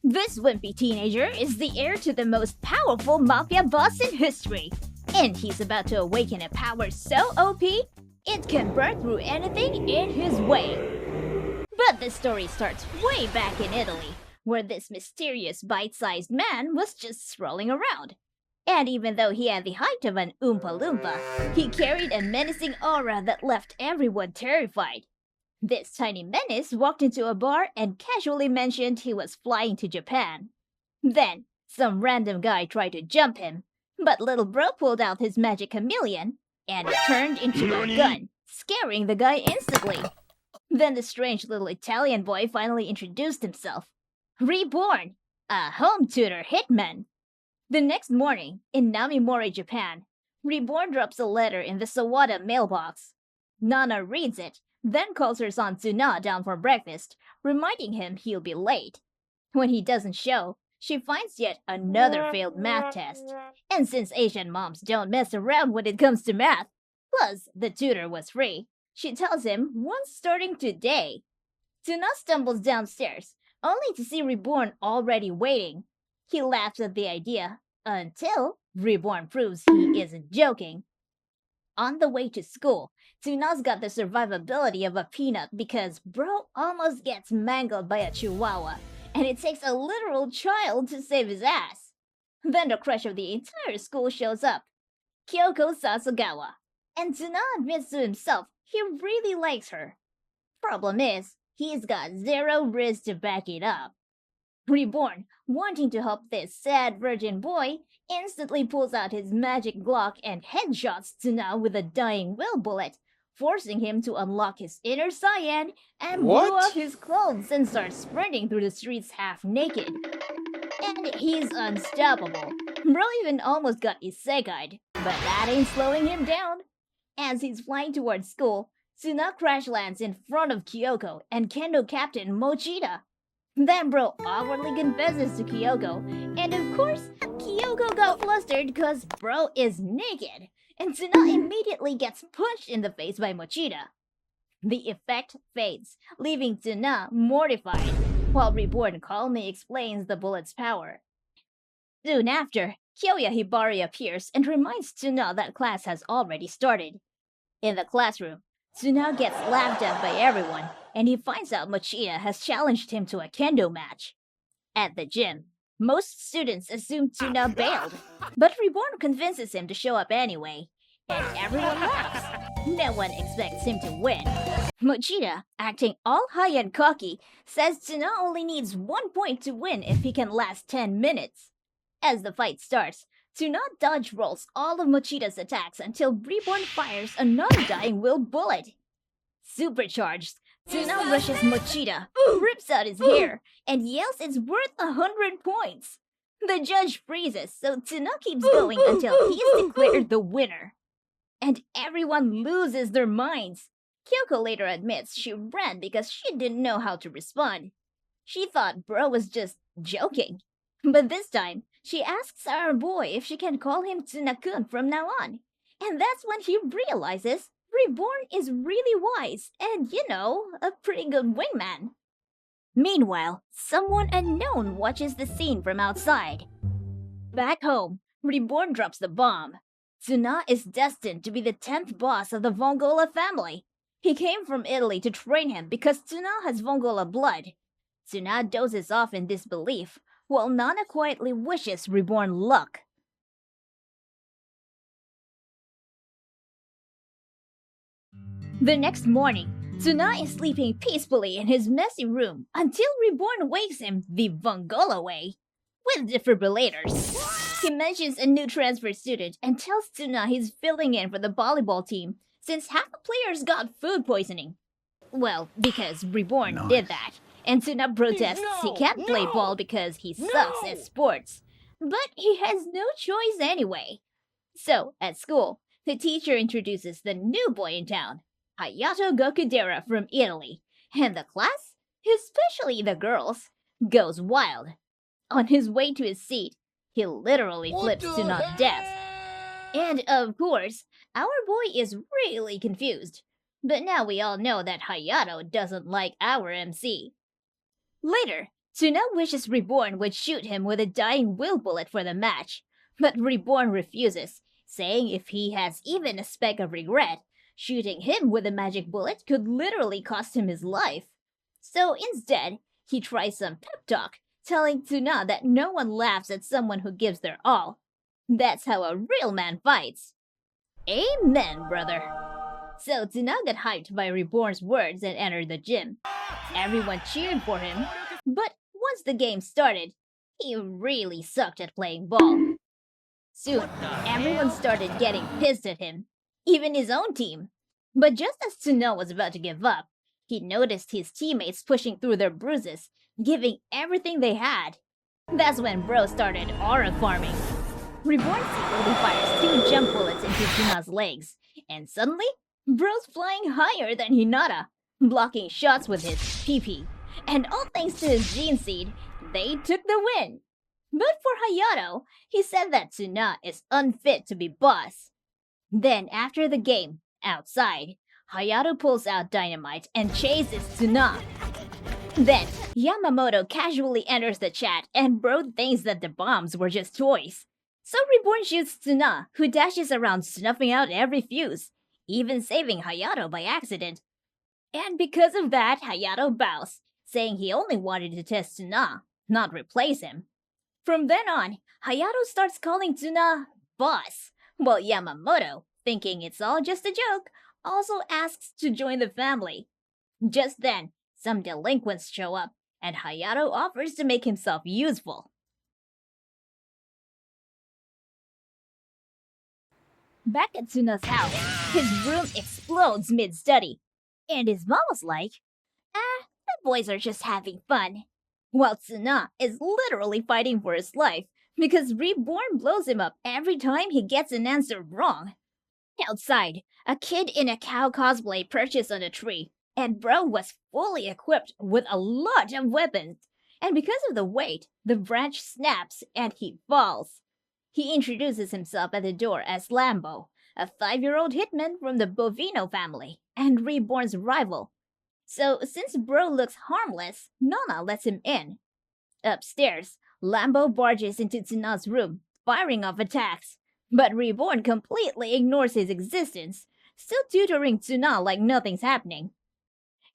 This wimpy teenager is the heir to the most powerful Mafia boss in history, and he's about to awaken a power so OP, it can burn through anything in his way. But the story starts way back in Italy, where this mysterious bite-sized man was just strolling around. And even though he had the height of an Oompa Loompa, he carried a menacing aura that left everyone terrified. This tiny menace walked into a bar and casually mentioned he was flying to Japan. Then, some random guy tried to jump him, but little bro pulled out his magic chameleon, and it turned into a gun, scaring the guy instantly. Then the strange little Italian boy finally introduced himself. Reborn, a home tutor hitman. The next morning, in Namimori, Japan, Reborn drops a letter in the Sawada mailbox. Nana reads it, then calls her son Tsuna down for breakfast, reminding him he'll be late. When he doesn't show, she finds yet another failed math test. And since Asian moms don't mess around when it comes to math, plus the tutor was free, she tells him one's starting today. Tsuna stumbles downstairs, only to see Reborn already waiting. He laughs at the idea, until Reborn proves he isn't joking. On the way to school, Tsuna's got the survivability of a peanut because bro almost gets mangled by a chihuahua, and it takes a literal child to save his ass. Then the crush of the entire school shows up, Kyoko Sasagawa, and Tsuna admits to himself he really likes her. Problem is, he's got zero riz to back it up. Reborn, wanting to help this sad virgin boy, instantly pulls out his magic Glock and headshots Tsuna with a dying will bullet, forcing him to unlock his inner cyan and blow off his clothes and start sprinting through the streets half naked. And he's unstoppable. Bro even almost got isekai'd, but that ain't slowing him down. As he's flying towards school, Tsuna crash lands in front of Kyoko and Kendo Captain Mochida. Then bro awkwardly confesses to Kyoko, and of course, Kyoko got flustered cause bro is naked, and Tsuna immediately gets punched in the face by Mochida. The effect fades, leaving Tsuna mortified, while Reborn calmly explains the bullet's power. Soon after, Kyoya Hibari appears and reminds Tsuna that class has already started. In the classroom, Tsuna gets laughed at by everyone, and he finds out Mochida has challenged him to a kendo match. At the gym, most students assume Tsuna bailed, but Reborn convinces him to show up anyway, and everyone laughs. No one expects him to win. Mochida, acting all high and cocky, says Tsuna only needs 1 point to win if he can last 10 minutes. As the fight starts, Tsuna dodge rolls all of Mochida's attacks until Reborn fires another dying will bullet. Supercharged, Tsuna rushes Mochida, rips out his hair, and yells it's worth 100 points. The judge freezes, so Tsuna keeps going until he's declared the winner. And everyone loses their minds. Kyoko later admits she ran because she didn't know how to respond. She thought bro was just joking. But this time, she asks our boy if she can call him Tsuna-kun from now on. And that's when he realizes Reborn is really wise and, a pretty good wingman. Meanwhile, someone unknown watches the scene from outside. Back home, Reborn drops the bomb. Tsuna is destined to be the 10th boss of the Vongola family. He came from Italy to train him because Tsuna has Vongola blood. Tsuna dozes off in disbelief, while Nana quietly wishes Reborn luck. The next morning, Tsuna is sleeping peacefully in his messy room until Reborn wakes him the Vongola way, with defibrillators. He mentions a new transfer student and tells Tsuna he's filling in for the volleyball team since half the players got food poisoning. Well, because Reborn did that, and Tsuna protests he can't play ball because he sucks at sports. But he has no choice anyway. So, at school, the teacher introduces the new boy in town, Hayato Gokudera from Italy, and the class, especially the girls, goes wild. On his way to his seat, he literally flips Tsuna's desk. And of course, our boy is really confused. But now we all know that Hayato doesn't like our MC. Later, Tsuna wishes Reborn would shoot him with a dying will bullet for the match, but Reborn refuses, saying if he has even a speck of regret, shooting him with a magic bullet could literally cost him his life. So instead, he tries some pep talk, telling Tsuna that no one laughs at someone who gives their all. That's how a real man fights. Amen, brother. So Tsuna got hyped by Reborn's words and entered the gym. Everyone cheered for him, but once the game started, he really sucked at playing ball. Soon, everyone started getting pissed at him, even his own team. But just as Tsuna was about to give up, he noticed his teammates pushing through their bruises, giving everything they had. That's when Bro started aura farming. Reborn secretly fires 2 jump bullets into Tsuna's legs, and suddenly, Bro's flying higher than Hinata, blocking shots with his PP. And all thanks to his gene seed, they took the win. But for Hayato, he said that Tsuna is unfit to be boss. Then after the game, outside, Hayato pulls out dynamite and chases Tsuna. Then, Yamamoto casually enters the chat and Bro thinks that the bombs were just toys. So Reborn shoots Tsuna, who dashes around snuffing out every fuse, even saving Hayato by accident. And because of that, Hayato bows, saying he only wanted to test Tsuna, not replace him. From then on, Hayato starts calling Tsuna boss, while Yamamoto, thinking it's all just a joke, also asks to join the family. Just then, some delinquents show up, and Hayato offers to make himself useful. Back at Tsuna's house, his room explodes mid-study, and his mom was like, the boys are just having fun. While Tsuna is literally fighting for his life because Reborn blows him up every time he gets an answer wrong. Outside, a kid in a cow cosplay perches on a tree, and Bro was fully equipped with a lot of weapons. And because of the weight, the branch snaps and he falls. He introduces himself at the door as Lambo, a 5-year-old hitman from the Bovino family, and Reborn's rival. So, since Bro looks harmless, Nana lets him in. Upstairs, Lambo barges into Tsuna's room, firing off attacks. But Reborn completely ignores his existence, still tutoring Tsuna like nothing's happening.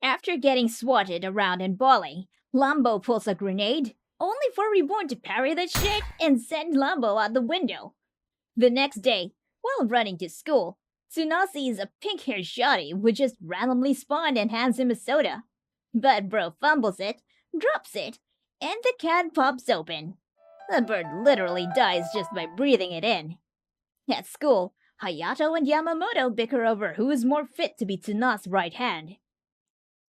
After getting swatted around and bawling, Lambo pulls a grenade, only for Reborn to parry the shit and send Lambo out the window. The next day, while running to school, Tsuna sees a pink-haired shawty who just randomly spawned and hands him a soda. But Bro fumbles it, drops it, and the can pops open. The bird literally dies just by breathing it in. At school, Hayato and Yamamoto bicker over who is more fit to be Tsuna's right hand.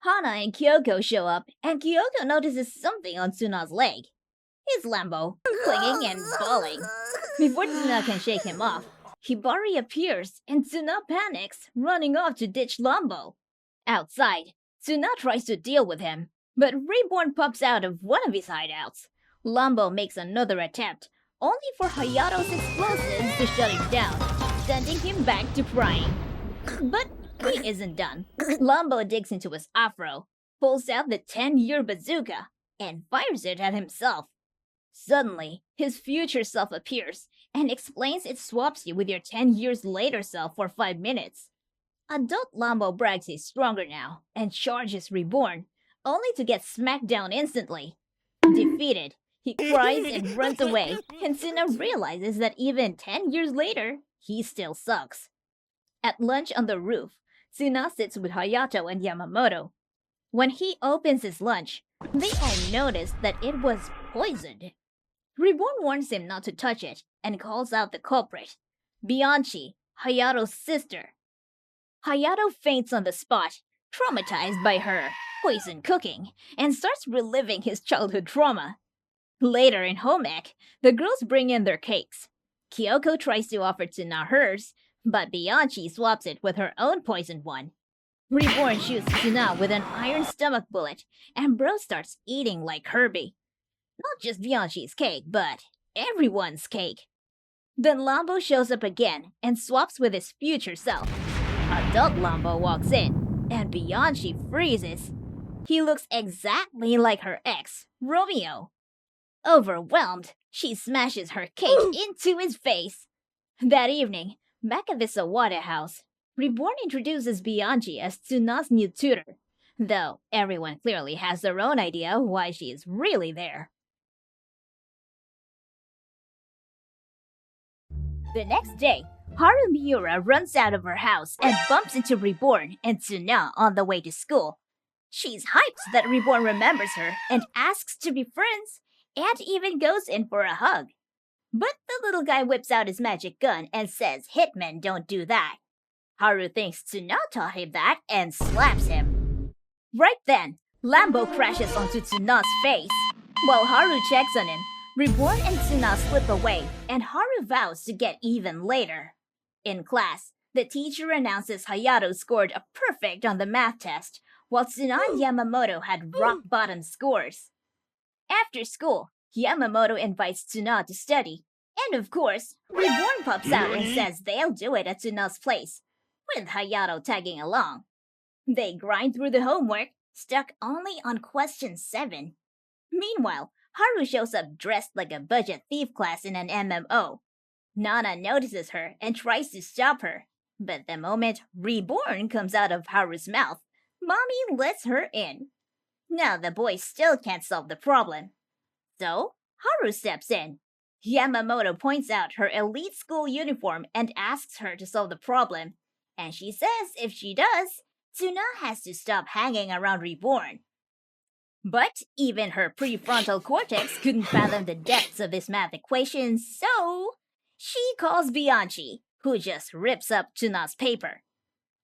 Hana and Kyoko show up, and Kyoko notices something on Tsuna's leg. It's Lambo, clinging and bawling. Before Tsuna can shake him off, Hibari appears, and Tsuna panics, running off to ditch Lambo. Outside, Tsuna tries to deal with him, but Reborn pops out of one of his hideouts. Lambo makes another attempt, only for Hayato's explosives to shut him down, sending him back to crying. But he isn't done. Lambo digs into his afro, pulls out the 10-year bazooka, and fires it at himself. Suddenly, his future self appears and explains it swaps you with your 10 years later self for 5 minutes. Adult Lambo brags he's stronger now and charges Reborn, only to get smacked down instantly. Defeated, he cries and runs away, and Tsuna realizes that even 10 years later, he still sucks. At lunch on the roof, Tsuna sits with Hayato and Yamamoto. When he opens his lunch, they all notice that it was poisoned. Reborn warns him not to touch it and calls out the culprit, Bianchi, Hayato's sister. Hayato faints on the spot, traumatized by her poison cooking, and starts reliving his childhood trauma. Later in home ec, the girls bring in their cakes. Kyoko tries to offer Tsuna hers, but Bianchi swaps it with her own poisoned one. Reborn shoots Tsuna with an iron stomach bullet, and Bro starts eating like Herbie. Not just Bianchi's cake, but everyone's cake. Then Lambo shows up again and swaps with his future self. Adult Lambo walks in, and Bianchi freezes. He looks exactly like her ex, Romeo. Overwhelmed, she smashes her cake into his face. That evening, back at the Sawada house, Reborn introduces Bianchi as Tsuna's new tutor, though everyone clearly has their own idea why she is really there. The next day, Haru Miura runs out of her house and bumps into Reborn and Tsuna on the way to school. She's hyped that Reborn remembers her and asks to be friends, and even goes in for a hug. But the little guy whips out his magic gun and says hitmen don't do that. Haru thinks Tsuna taught him that and slaps him. Right then, Lambo crashes onto Tsuna's face. While Haru checks on him, Reborn and Tsuna slip away, and Haru vows to get even later. In class, the teacher announces Hayato scored a perfect on the math test, while Tsuna and Yamamoto had rock-bottom scores. After school, Yamamoto invites Tsuna to study, and of course, Reborn pops out and says they'll do it at Tsuna's place, with Hayato tagging along. They grind through the homework, stuck only on question 7. Meanwhile, Haru shows up dressed like a budget thief class in an MMO. Nana notices her and tries to stop her, but the moment Reborn comes out of Haru's mouth, Mommy lets her in. Now the boys still can't solve the problem. So, Haru steps in. Yamamoto points out her elite school uniform and asks her to solve the problem, and she says if she does, Tsuna has to stop hanging around Reborn. But even her prefrontal cortex couldn't fathom the depths of this math equation, so she calls Bianchi, who just rips up Tsuna's paper.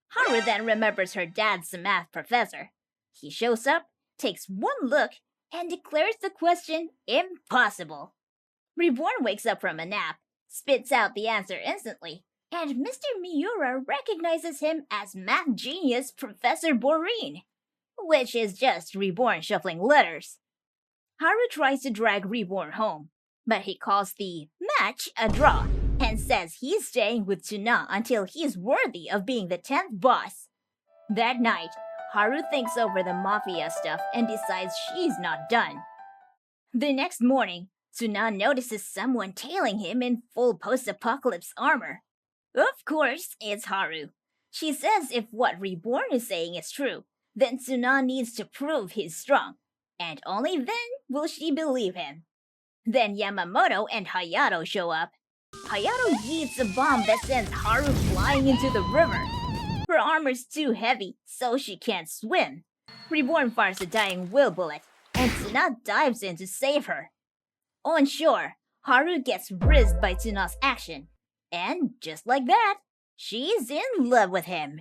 Haru then remembers her dad's a math professor. He shows up, takes one look, and declares the question impossible. Reborn wakes up from a nap, spits out the answer instantly, and Mr. Miura recognizes him as math genius Professor Borin, which is just Reborn shuffling letters. Haru tries to drag Reborn home, but he calls the match a draw and says he's staying with Tsuna until he's worthy of being the 10th boss. That night, Haru thinks over the Mafia stuff and decides she's not done. The next morning, Tsuna notices someone tailing him in full post-apocalypse armor. Of course, it's Haru. She says if what Reborn is saying is true, then Tsuna needs to prove he's strong, and only then will she believe him. Then Yamamoto and Hayato show up. Hayato yeets a bomb that sends Haru flying into the river. Her armor's too heavy, so she can't swim. Reborn fires a dying will bullet, and Tsuna dives in to save her. On shore, Haru gets rizzed by Tsuna's action, and just like that, she's in love with him.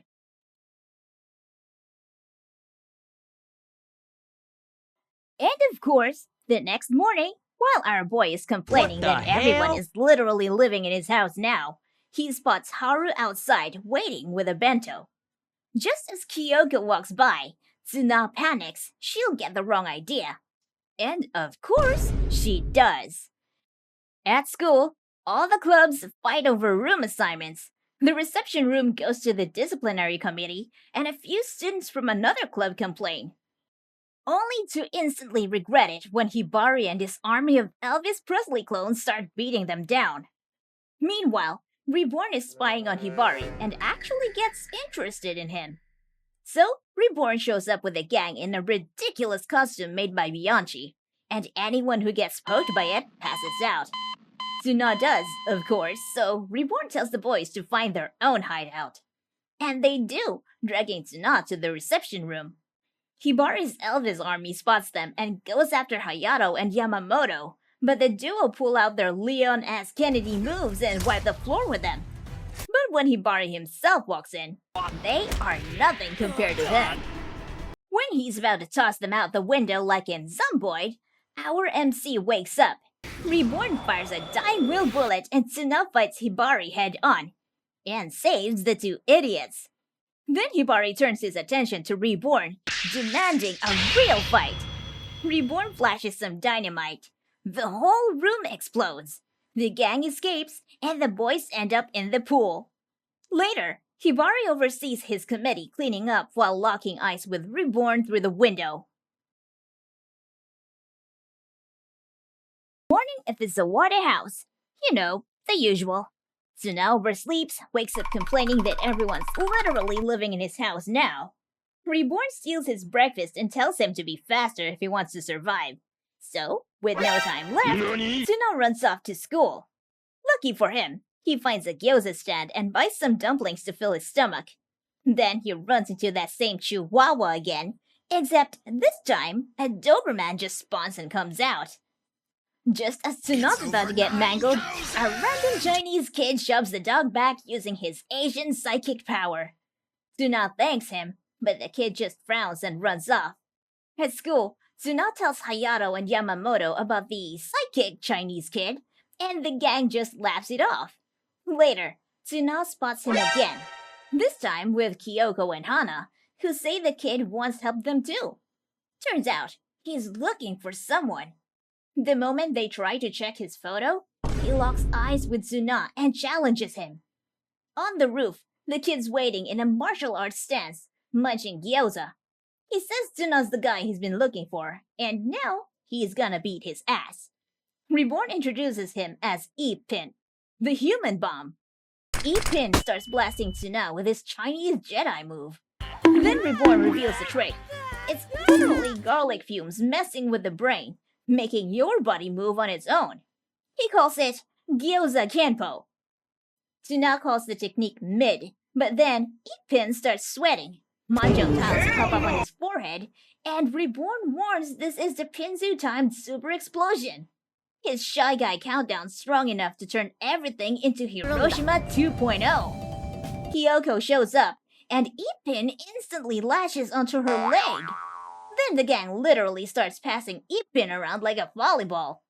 And of course, the next morning, while our boy is complaining that everyone is literally living in his house now, he spots Haru outside waiting with a bento. Just as Kyoko walks by, Tsuna panics she'll get the wrong idea. And of course, she does. At school, all the clubs fight over room assignments. The reception room goes to the disciplinary committee, and a few students from another club complain. Only to instantly regret it when Hibari and his army of Elvis Presley clones start beating them down. Meanwhile, Reborn is spying on Hibari and actually gets interested in him. So, Reborn shows up with a gang in a ridiculous costume made by Bianchi, and anyone who gets poked by it passes out. Tsuna does, of course, so Reborn tells the boys to find their own hideout. And they do, dragging Tsuna to the reception room. Hibari's Elvis army spots them and goes after Hayato and Yamamoto, but the duo pull out their Leon S. Kennedy moves and wipe the floor with them. But when Hibari himself walks in, they are nothing compared to him. When he's about to toss them out the window like in Zomboid, our MC wakes up. Reborn fires a dying will bullet and Tsuna fights Hibari head on, and saves the two idiots. Then Hibari turns his attention to Reborn, demanding a real fight. Reborn flashes some dynamite. The whole room explodes. The gang escapes, and the boys end up in the pool. Later, Hibari oversees his committee cleaning up while locking eyes with Reborn through the window. Morning at the Zawada house. You know, the usual. Tsuna oversleeps, wakes up complaining that everyone's literally living in his house now. Reborn steals his breakfast and tells him to be faster if he wants to survive. So, with no time left, Tsuna runs off to school. Lucky for him, he finds a gyoza stand and buys some dumplings to fill his stomach. Then he runs into that same chihuahua again, except this time, a Doberman just spawns and comes out. Just as Tsuna's about to get mangled, a random Chinese kid shoves the dog back using his Asian psychic power. Tsuna thanks him, but the kid just frowns and runs off. At school, Tsuna tells Hayato and Yamamoto about the psychic Chinese kid, and the gang just laughs it off. Later, Tsuna spots him again, this time with Kyoko and Hana, who say the kid once helped them too. Turns out, he's looking for someone. The moment they try to check his photo, he locks eyes with Tsuna and challenges him. On the roof, the kid's waiting in a martial arts stance, munching gyoza. He says Tsuna's the guy he's been looking for, and now he's gonna beat his ass. Reborn introduces him as E-Pin, the human bomb. E-Pin starts blasting Tsuna with his Chinese Jedi move. Then Reborn reveals the trick. It's literally garlic fumes messing with the brain, making your body move on its own. He calls it Gyoza Kenpo. Tsuna calls the technique mid, but then E-Pin starts sweating. Macho tiles pop up on his forehead, and Reborn warns this is the Pinzu-timed super explosion. His Shy Guy countdown strong enough to turn everything into Hiroshima 2.0. Kyoko shows up, and E-Pin instantly lashes onto her leg. Then the gang literally starts passing E-Pin around like a volleyball.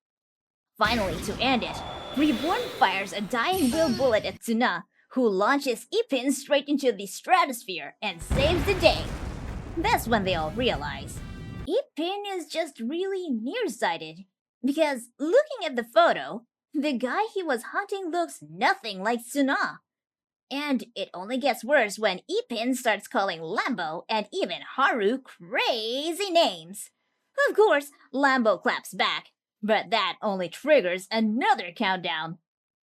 Finally, to end it, Reborn fires a dying will bullet at Tsuna, who launches E-Pin straight into the stratosphere and saves the day. That's when they all realize E-Pin is just really nearsighted. Because looking at the photo, the guy he was hunting looks nothing like Tsuna. And it only gets worse when E-Pin starts calling Lambo and even Haru crazy names. Of course, Lambo claps back, but that only triggers another countdown.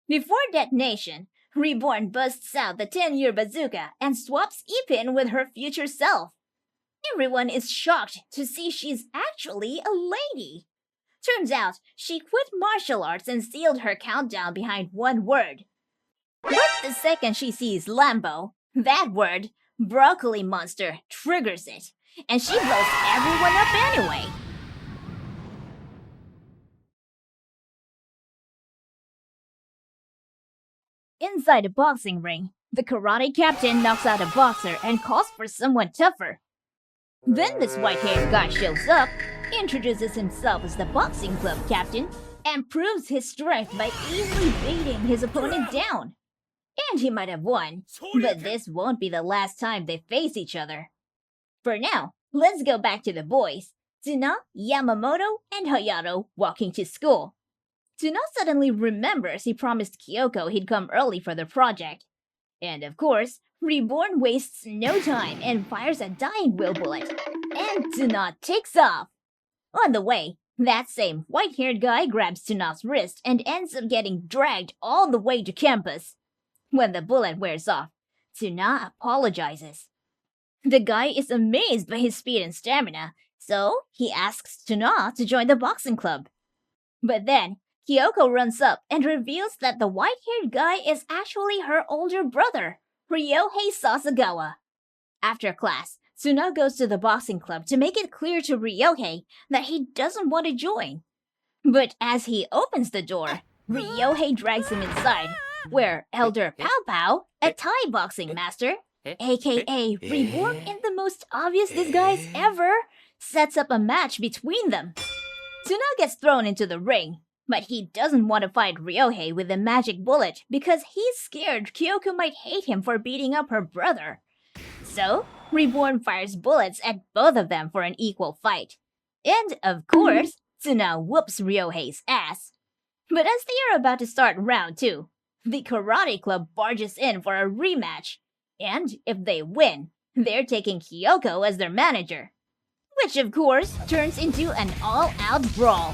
Before detonation, Reborn busts out the 10-year bazooka and swaps E-Pin with her future self. Everyone is shocked to see she's actually a lady. Turns out, she quit martial arts and sealed her countdown behind one word. But the second she sees Lambo, that word, broccoli monster, triggers it, and she blows everyone up anyway. Inside a boxing ring, the karate captain knocks out a boxer and calls for someone tougher. Then this white-haired guy shows up, introduces himself as the boxing club captain, and proves his strength by easily beating his opponent down. And he might have won, but this won't be the last time they face each other. For now, let's go back to the boys, Tsuna, Yamamoto, and Hayato walking to school. Tsuna suddenly remembers he promised Kyoko he'd come early for the project. And of course, Reborn wastes no time and fires a dying will bullet, and Tsuna takes off. On the way, that same white-haired guy grabs Tsuna's wrist and ends up getting dragged all the way to campus. When the bullet wears off, Tsuna apologizes. The guy is amazed by his speed and stamina, so he asks Tsuna to join the boxing club. But then, Kyoko runs up and reveals that the white-haired guy is actually her older brother, Ryohei Sasagawa. After class, Tsuna goes to the boxing club to make it clear to Ryohei that he doesn't want to join. But as he opens the door, Ryohei drags him inside, where Elder Pow Pow, a Thai boxing master, aka Reborn in the most obvious disguise ever, sets up a match between them. Tsuna gets thrown into the ring, but he doesn't want to fight Ryohei with the magic bullet because he's scared Kyoko might hate him for beating up her brother. So, Reborn fires bullets at both of them for an equal fight. And, of course, Tsuna whoops Ryohei's ass. But as they are about to start round 2, the karate club barges in for a rematch. And if they win, they're taking Kyoko as their manager. Which of course turns into an all-out brawl.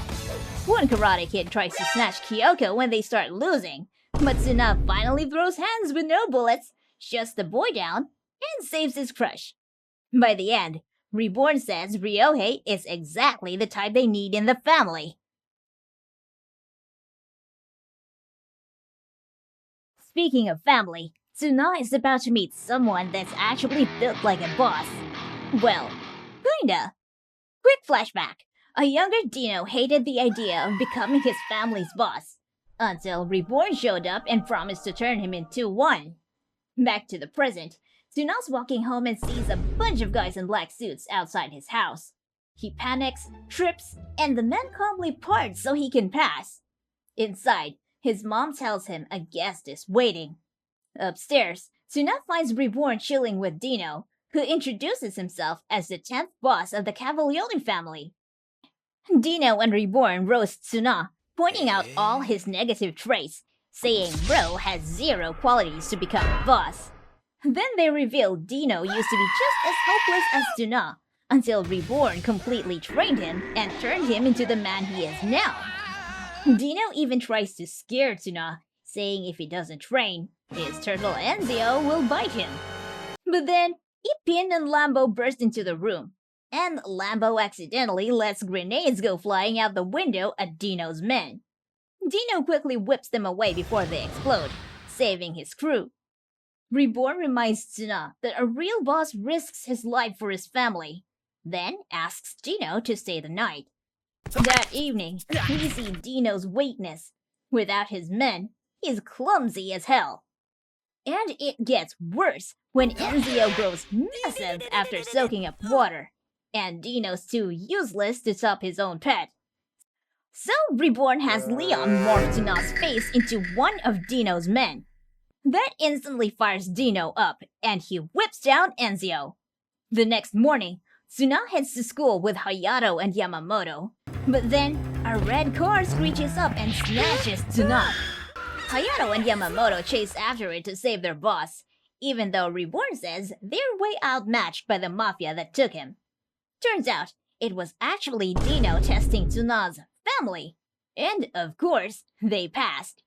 One Karate Kid tries to snatch Kyoko when they start losing, but Tsuna finally throws hands with no bullets, shuts the boy down, and saves his crush. By the end, Reborn says Ryohei is exactly the type they need in the family. Speaking of family, Tsuna is about to meet someone that's actually built like a boss. Well, kinda. Quick flashback. A younger Dino hated the idea of becoming his family's boss, until Reborn showed up and promised to turn him into one. Back to the present, Tsuna's walking home and sees a bunch of guys in black suits outside his house. He panics, trips, and the men calmly part so he can pass. Inside, his mom tells him a guest is waiting. Upstairs, Tsuna finds Reborn chilling with Dino, who introduces himself as the 10th boss of the Kowling family. Dino and Reborn roast Tsuna, pointing out all his negative traits, saying Bro has zero qualities to become a boss. Then they reveal Dino used to be just as hopeless as Tsuna, until Reborn completely trained him and turned him into the man he is now. Dino even tries to scare Tsuna, saying if he doesn't train, his turtle Enzio will bite him. But then, Ipin and Lambo burst into the room, and Lambo accidentally lets grenades go flying out the window at Dino's men. Dino quickly whips them away before they explode, saving his crew. Reborn reminds Tsuna that a real boss risks his life for his family, then asks Dino to stay the night. That evening, we see Dino's weakness. Without his men, he's clumsy as hell. And it gets worse when Enzio grows massive after soaking up water, and Dino's too useless to stop his own pet. So Reborn has Leon morph Tsuna's face into one of Dino's men. That instantly fires Dino up, and he whips down Enzio. The next morning, Tsuna heads to school with Hayato and Yamamoto, but then a red car screeches up and snatches Tsuna. Hayato and Yamamoto chase after it to save their boss, even though Reborn says they're way outmatched by the Mafia that took him. Turns out, it was actually Dino testing Tsuna's family, and of course, they passed.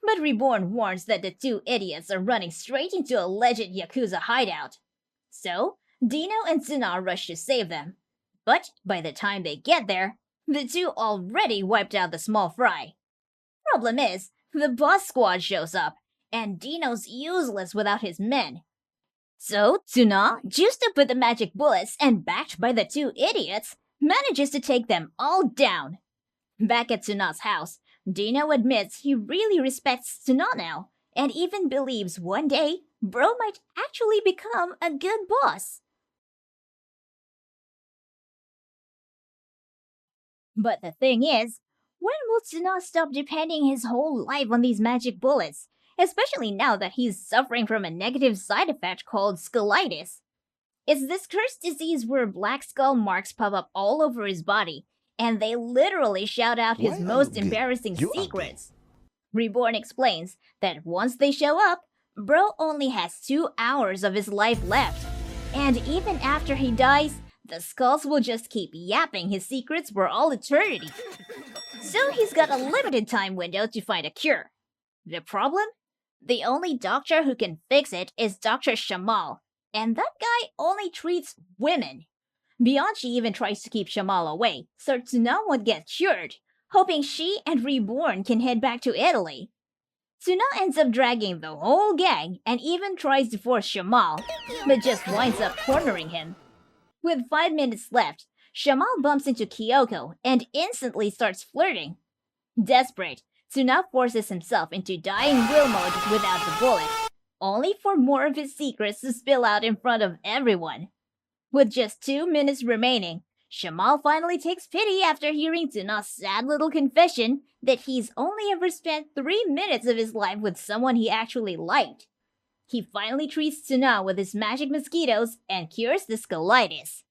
But Reborn warns that the two idiots are running straight into a legit Yakuza hideout. So, Dino and Tsuna rush to save them. But by the time they get there, the two already wiped out the small fry. Problem is, the boss squad shows up, and Dino's useless without his men. So, Tsuna, juiced up with the magic bullets and backed by the two idiots, manages to take them all down. Back at Tsuna's house, Dino admits he really respects Tsuna now, and even believes one day, Bro might actually become a good boss. But the thing is, when will Tsuna stop depending his whole life on these magic bullets? Especially now that he's suffering from a negative side effect called Skullitis. It's this cursed disease where black skull marks pop up all over his body, and they literally shout out his most embarrassing secrets. Reborn explains that once they show up, Bro only has 2 hours of his life left, and even after he dies, the skulls will just keep yapping his secrets for all eternity. So he's got a limited time window to find a cure. The problem? The only doctor who can fix it is Dr. Shamal, and that guy only treats women. Bianchi even tries to keep Shamal away, so Tsuna won't get cured, hoping she and Reborn can head back to Italy. Tsuna ends up dragging the whole gang and even tries to force Shamal, but just winds up cornering him. With 5 minutes left, Shamal bumps into Kyoko and instantly starts flirting. Desperate, Tsuna forces himself into dying will mode without the bullet, only for more of his secrets to spill out in front of everyone. With just 2 minutes remaining, Shamal finally takes pity after hearing Tsuna's sad little confession that he's only ever spent 3 minutes of his life with someone he actually liked. He finally treats Tsuna with his magic mosquitoes and cures the Skullitis.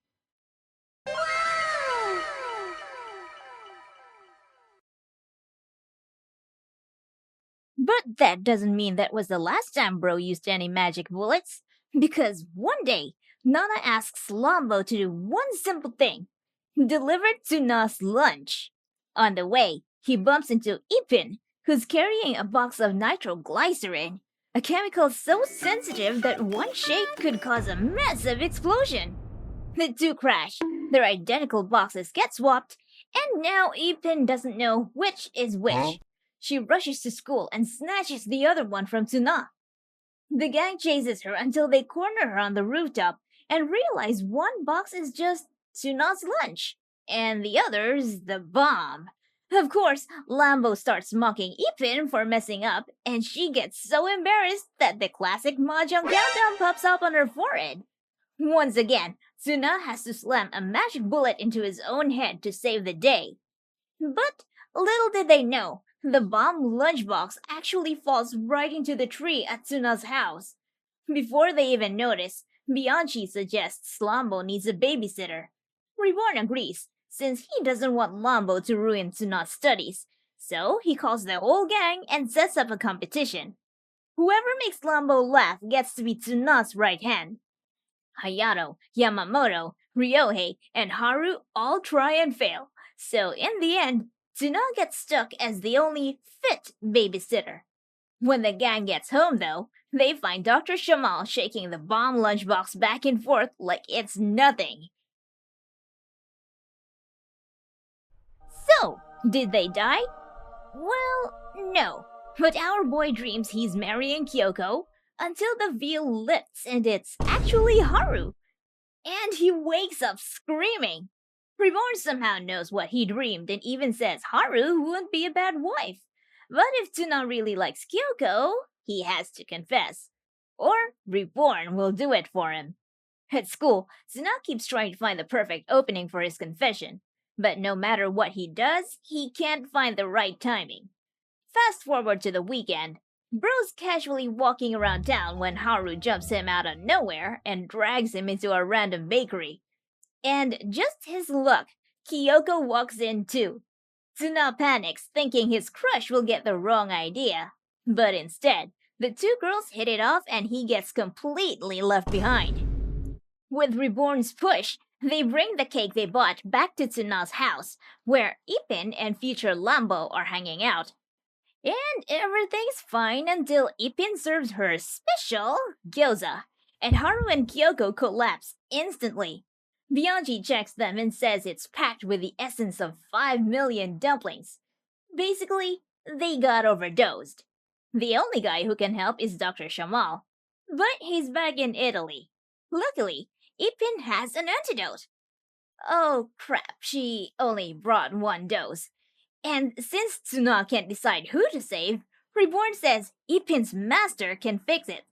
But that doesn't mean that was the last time Bro used any magic bullets. Because one day, Nana asks Lambo to do one simple thing: deliver Tsuna's lunch. On the way, he bumps into Ipin, who's carrying a box of nitroglycerin, a chemical so sensitive that one shake could cause a massive explosion. The two crash, their identical boxes get swapped, and now Ipin doesn't know which is which. She rushes to school and snatches the other one from Tsuna. The gang chases her until they corner her on the rooftop and realize one box is just Tsuna's lunch, and the other's the bomb. Of course, Lambo starts mocking Ipin for messing up, and she gets so embarrassed that the classic Mahjong countdown pops up on her forehead. Once again, Tsuna has to slam a magic bullet into his own head to save the day. But little did they know, the bomb lunchbox actually falls right into the tree at Tsuna's house. Before they even notice, Bianchi suggests Lambo needs a babysitter. Reborn agrees, since he doesn't want Lambo to ruin Tsuna's studies, so he calls the whole gang and sets up a competition. Whoever makes Lambo laugh gets to be Tsuna's right hand. Hayato, Yamamoto, Ryohei, and Haru all try and fail, so in the end, Tsuna gets stuck as the only fit babysitter. When the gang gets home, though, they find Dr. Shamal shaking the bomb lunchbox back and forth like it's nothing. So, did they die? Well, no. But our boy dreams he's marrying Kyoko until the veil lifts and it's actually Haru. And he wakes up screaming. Reborn somehow knows what he dreamed and even says Haru wouldn't be a bad wife. But if Tsuna really likes Kyoko, he has to confess. Or Reborn will do it for him. At school, Tsuna keeps trying to find the perfect opening for his confession. But no matter what he does, he can't find the right timing. Fast forward to the weekend. Bro's casually walking around town when Haru jumps him out of nowhere and drags him into a random bakery. And just his luck, Kyoko walks in too. Tsuna panics, thinking his crush will get the wrong idea. But instead, the two girls hit it off and he gets completely left behind. With Reborn's push, they bring the cake they bought back to Tsuna's house, where Ipin and future Lambo are hanging out. And everything's fine until Ipin serves her special Gyoza, and Haru and Kyoko collapse instantly. Bianchi checks them and says it's packed with the essence of 5 million dumplings. Basically, they got overdosed. The only guy who can help is Dr. Shamal, but he's back in Italy. Luckily, Ipin has an antidote. Oh crap, she only brought one dose. And since Tsuna can't decide who to save, Reborn says Ipin's master can fix it.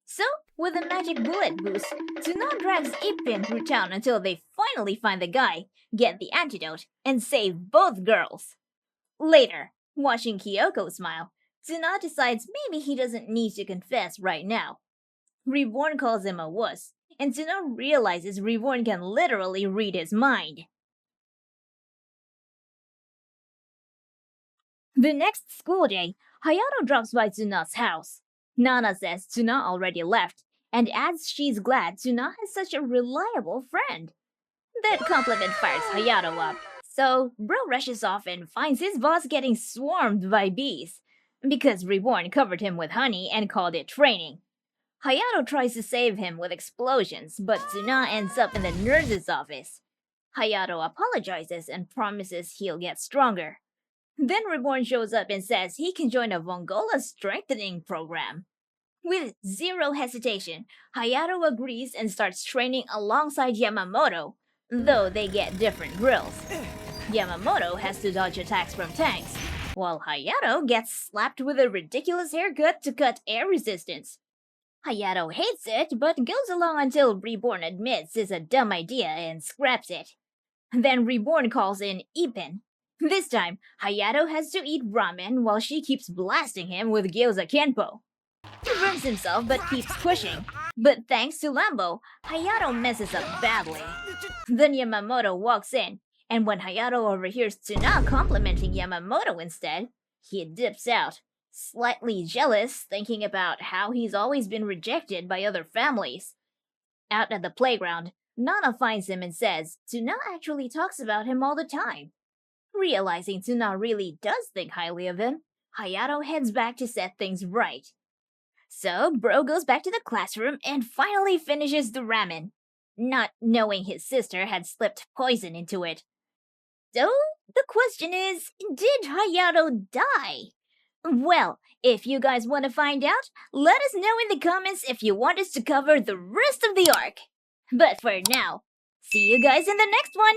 So, with a magic bullet boost, Tsuna drags Ipin through town until they finally find the guy, get the antidote, and save both girls. Later, watching Kyoko smile, Tsuna decides maybe he doesn't need to confess right now. Reborn calls him a wuss, and Tsuna realizes Reborn can literally read his mind. The next school day, Hayato drops by Tsuna's house. Nana says Tsuna already left, and adds she's glad Tsuna has such a reliable friend. That compliment fires Hayato up, so Bro rushes off and finds his boss getting swarmed by bees, because Reborn covered him with honey and called it training. Hayato tries to save him with explosions, but Tsuna ends up in the nurse's office. Hayato apologizes and promises he'll get stronger. Then Reborn shows up and says he can join a Vongola strengthening program. With zero hesitation, Hayato agrees and starts training alongside Yamamoto, though they get different drills. Yamamoto has to dodge attacks from tanks, while Hayato gets slapped with a ridiculous haircut to cut air resistance. Hayato hates it, but goes along until Reborn admits it's a dumb idea and scraps it. Then Reborn calls in Ipin. This time, Hayato has to eat ramen while she keeps blasting him with Gyoza Kenpo. He burns himself but keeps pushing. But thanks to Lambo, Hayato messes up badly. Then Yamamoto walks in, and when Hayato overhears Tsuna complimenting Yamamoto instead, he dips out. slightly jealous, thinking about how he's always been rejected by other families. Out at the playground, Nana finds him and says Tsuna actually talks about him all the time. Realizing Tsuna really does think highly of him, Hayato heads back to set things right. So, Bro goes back to the classroom and finally finishes the ramen, not knowing his sister had slipped poison into it. So, the question is, did Hayato die? Well, if you guys want to find out, let us know in the comments if you want us to cover the rest of the arc. But for now, see you guys in the next one!